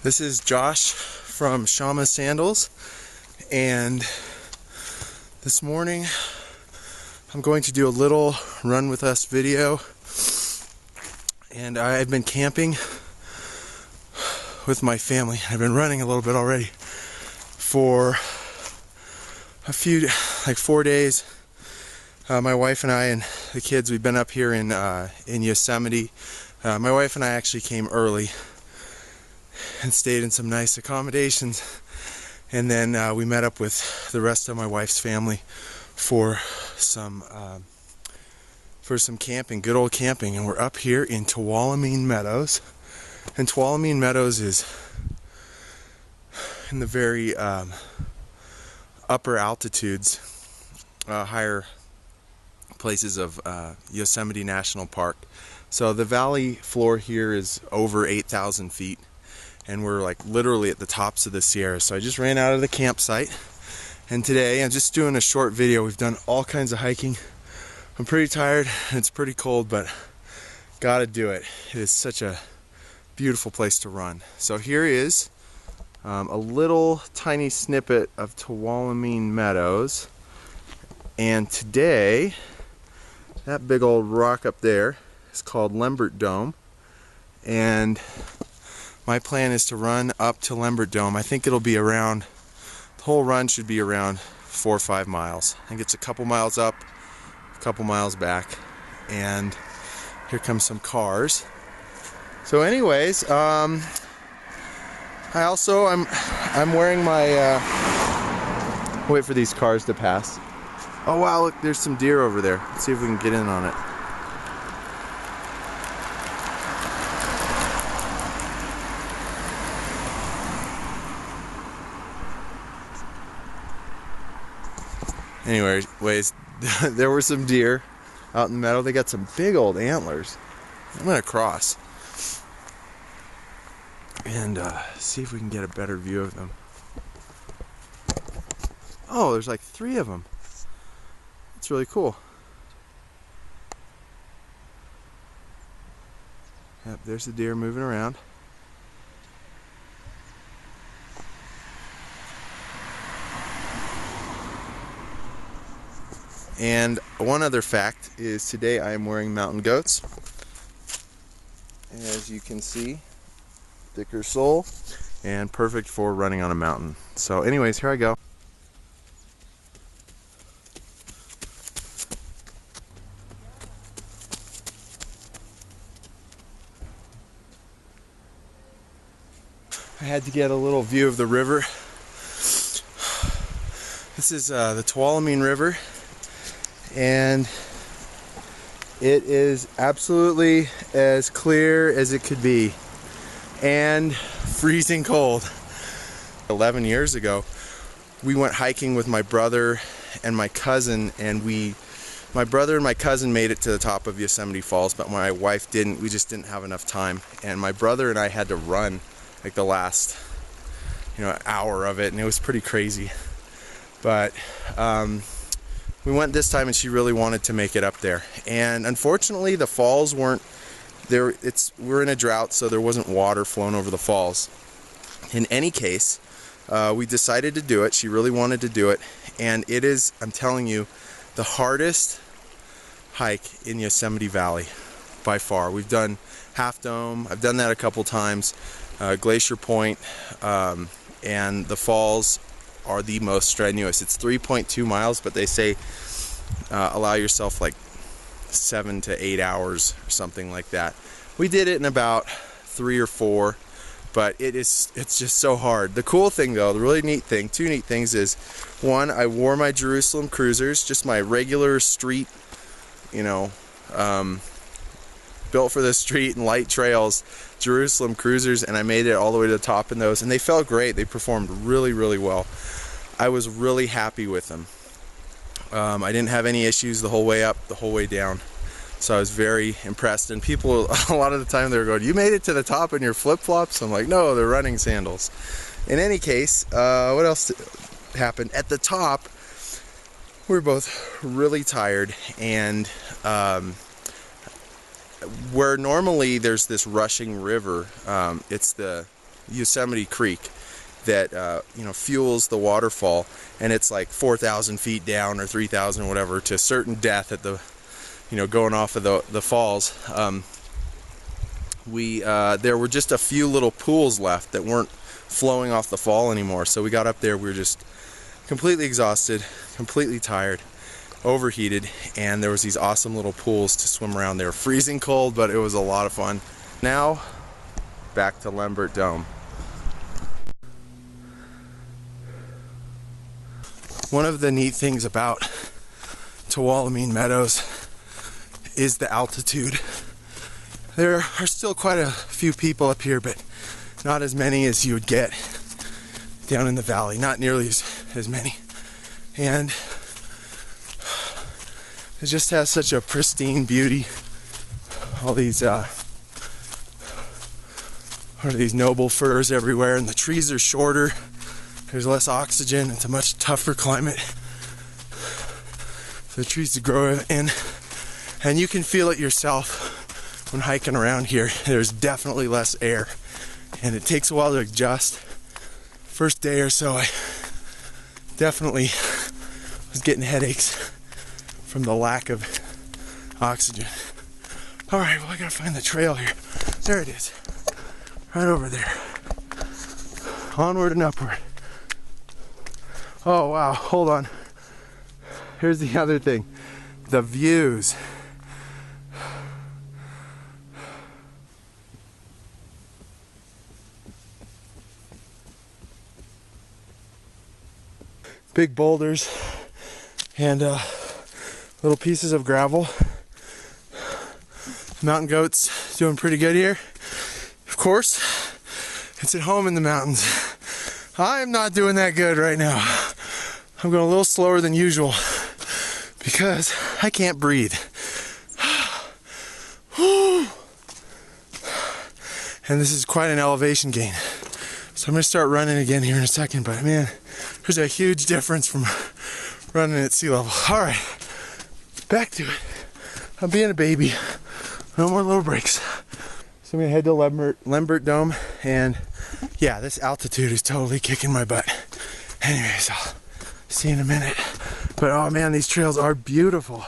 This is Josh from Sandals, and this morning I'm going to do a little run with us video. And I've been camping with my family. I've been running a little bit already for a few, like 4 days. My wife and I and the kids, we've been up here in Yosemite. My wife and I actually came early and stayed in some nice accommodations, and then we met up with the rest of my wife's family for some camping, good old camping. And we're up here in Tuolomne Meadows, and Tuolomne Meadows is in the very upper altitudes, higher places of Yosemite National Park. So the valley floor here is over 8,000 feet, and we're like literally at the tops of the Sierra. So I just ran out of the campsite, and today I'm just doing a short video. We've done all kinds of hiking. I'm pretty tired and it's pretty cold, but gotta do it. It is such a beautiful place to run. So here is a little tiny snippet of Tuolomne Meadows, and today that big old rock up there is called Lembert Dome, and my plan is to run up to Lembert Dome. I think it'll be around, the whole run should be around 4 or 5 miles. I think it's a couple miles up, a couple miles back, and here comes some cars. So anyways, I'm wearing my wait for these cars to pass. Oh wow, look, there's some deer over there. Let's see if we can get in on it. Anyways, there were some deer out in the meadow. They got some big old antlers. I'm gonna cross and see if we can get a better view of them. Oh, there's like 3 of them. It's really cool. Yep, there's the deer moving around. And one other fact is today I am wearing mountain goats. As you can see, thicker sole and perfect for running on a mountain. So anyways, here I go. I had to get a little view of the river. This is the Tuolomne River, and it is absolutely as clear as it could be and freezing cold. 11 years ago, we went hiking with my brother and my cousin, and my brother and my cousin made it to the top of Yosemite Falls, but my wife didn't. We just didn't have enough time, and my brother and I had to run like the last hour of it, and it was pretty crazy. But we went this time, and she really wanted to make it up there. And unfortunately, the falls weren't there. We're in a drought, so there wasn't water flowing over the falls. In any case, we decided to do it. She really wanted to do it, and it is, I'm telling you, the hardest hike in Yosemite Valley by far. We've done Half Dome. I've done that a couple times. Glacier Point, and the falls are the most strenuous. It's 3.2 miles, but they say allow yourself like 7 to 8 hours or something like that. We did it in about 3 or 4, but it's just so hard. The cool thing though, the really neat thing, 2 neat things is, one, I wore my Jerusalem cruisers, just my regular street, built for the street and light trails Jerusalem cruisers, and I made it all the way to the top in those, and they felt great. They performed really, really well. I was really happy with them. I didn't have any issues the whole way up, the whole way down, so I was very impressed. And people, a lot of the time, they were going, "You made it to the top in your flip-flops?" I'm like, "No, they're running sandals." In any case, what else happened? At the top, we were both really tired, and where normally there's this rushing river, it's the Yosemite Creek that you know, fuels the waterfall, and it's like 4,000 feet down or 3,000, whatever, to certain depth at the, you know, going off of the falls. There were just a few little pools left that weren't flowing off the fall anymore. So we got up there, we were just completely exhausted, completely tired, overheated, and there was these awesome little pools to swim around. They were freezing cold, but it was a lot of fun. Now, back to Lembert Dome. One of the neat things about Tuolomne Meadows is the altitude. There are still quite a few people up here, but not as many as you would get down in the valley. Not nearly as many. And it just has such a pristine beauty. All these noble firs everywhere, and the trees are shorter. There's less oxygen. It's a much tougher climate for the trees to grow in. And you can feel it yourself when hiking around here. There's definitely less air, and it takes a while to adjust. First day or so, I definitely was getting headaches from the lack of oxygen. All right, well, I gotta find the trail here. There it is, right over there. Onward and upward. Oh wow, hold on. Here's the other thing, the views. Big boulders and little pieces of gravel. Mountain goats doing pretty good here. Of course, it's at home in the mountains. I am not doing that good right now. I'm going a little slower than usual because I can't breathe. And this is quite an elevation gain. So I'm going to start running again here in a second, but man, there's a huge difference from running at sea level. All right, back to it. I'm being a baby. No more little breaks. So I'm gonna head to Lembert Dome, and yeah, this altitude is totally kicking my butt. Anyways, I'll see you in a minute. But oh man, these trails are beautiful.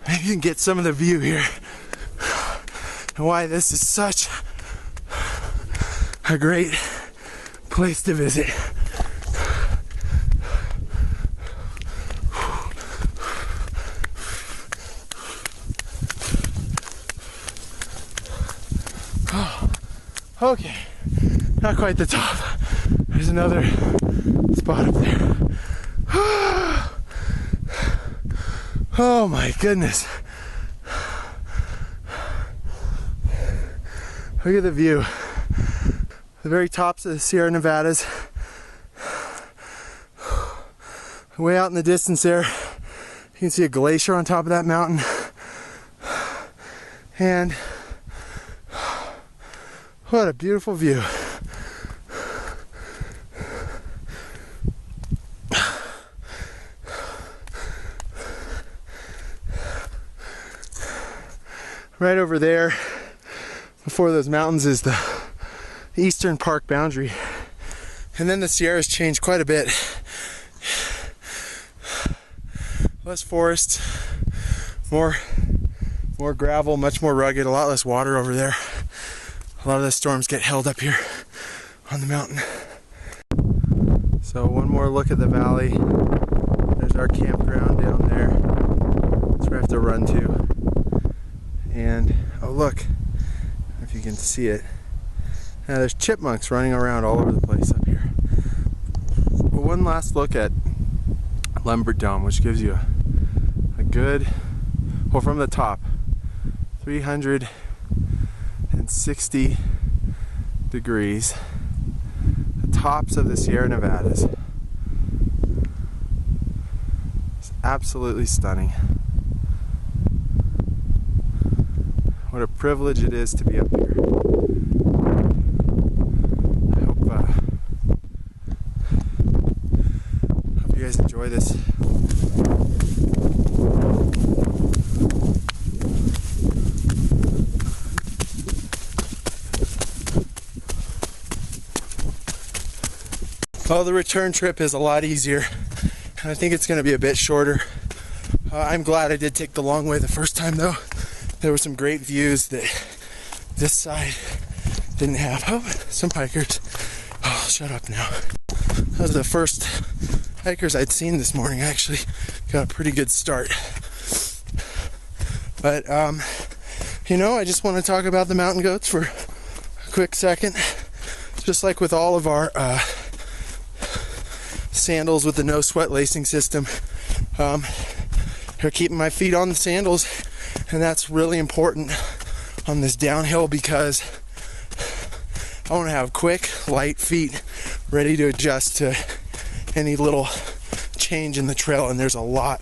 Maybe you can get some of the view here and why this is such a great place to visit. Oh, okay, not quite the top. There's another spot up there. Oh my goodness. Look at the view. The very tops of the Sierra Nevadas. Way out in the distance there, you can see a glacier on top of that mountain. And what a beautiful view. Right over there, before those mountains, is the eastern park boundary. And then the Sierras changed quite a bit. Less forest, more gravel, much more rugged, a lot less water over there. A lot of the storms get held up here on the mountain. So one more look at the valley. There's our campground down there. That's where I have to run to. And oh look, if you can see it, now there's chipmunks running around all over the place up here. But one last look at Lembert Dome, which gives you a good, well, from the top, 360 degrees, the tops of the Sierra Nevadas. It's absolutely stunning. What a privilege it is to be up here. I hope you guys enjoy this. Well, the return trip is a lot easier. I think it's going to be a bit shorter. I'm glad I did take the long way the first time though. There were some great views that this side didn't have. Oh, some hikers. Oh, shut up now. That was the first hikers I'd seen this morning. I actually got a pretty good start. But, you know, I just want to talk about the mountain goats for a quick second. Just like with all of our sandals with the no sweat lacing system, they're keeping my feet on the sandals, and that's really important on this downhill because I want to have quick, light feet ready to adjust to any little change in the trail, and there's a lot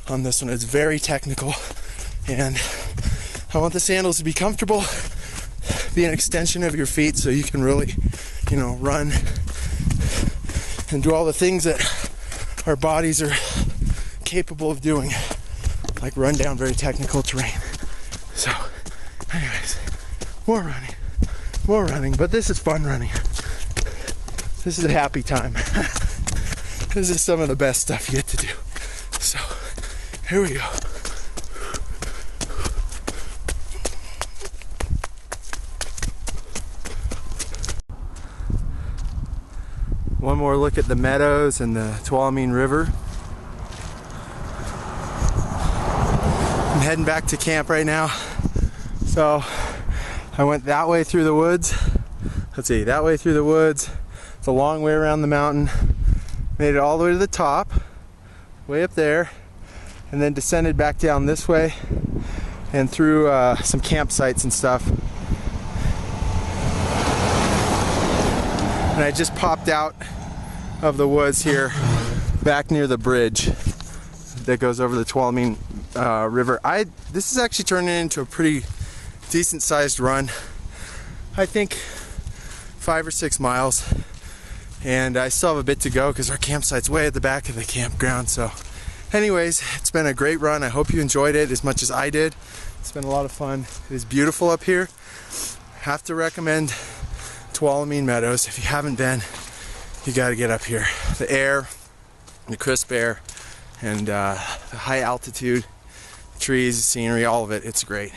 on this one. It's very technical, and I want the sandals to be comfortable, be an extension of your feet so you can really, you know, run and do all the things that our bodies are capable of doing, like run down very technical terrain. So, anyways, more running, but this is fun running. This is a happy time. This is some of the best stuff you get to do. So, here we go. One more look at the Meadows and the Tuolomne River. I'm heading back to camp right now. So I went that way through the woods. Let's see, that way through the woods. It's a long way around the mountain. Made it all the way to the top, way up there, and then descended back down this way and through some campsites and stuff. And I just popped out of the woods here, back near the bridge that goes over the Tuolomne River. This is actually turning into a pretty decent sized run. I think 5 or 6 miles, and I still have a bit to go because our campsite's way at the back of the campground. So anyways, it's been a great run. I hope you enjoyed it as much as I did. It's been a lot of fun. It is beautiful up here. Have to recommend Tuolomne Meadows. If you haven't been, you got to get up here. The air, the crisp air, and the high altitude, trees, scenery, all of it, it's great.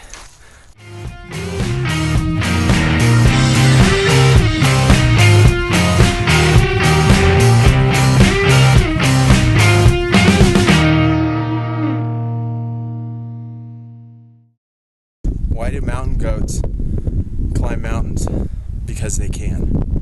Why do mountain goats climb mountains? Because they can.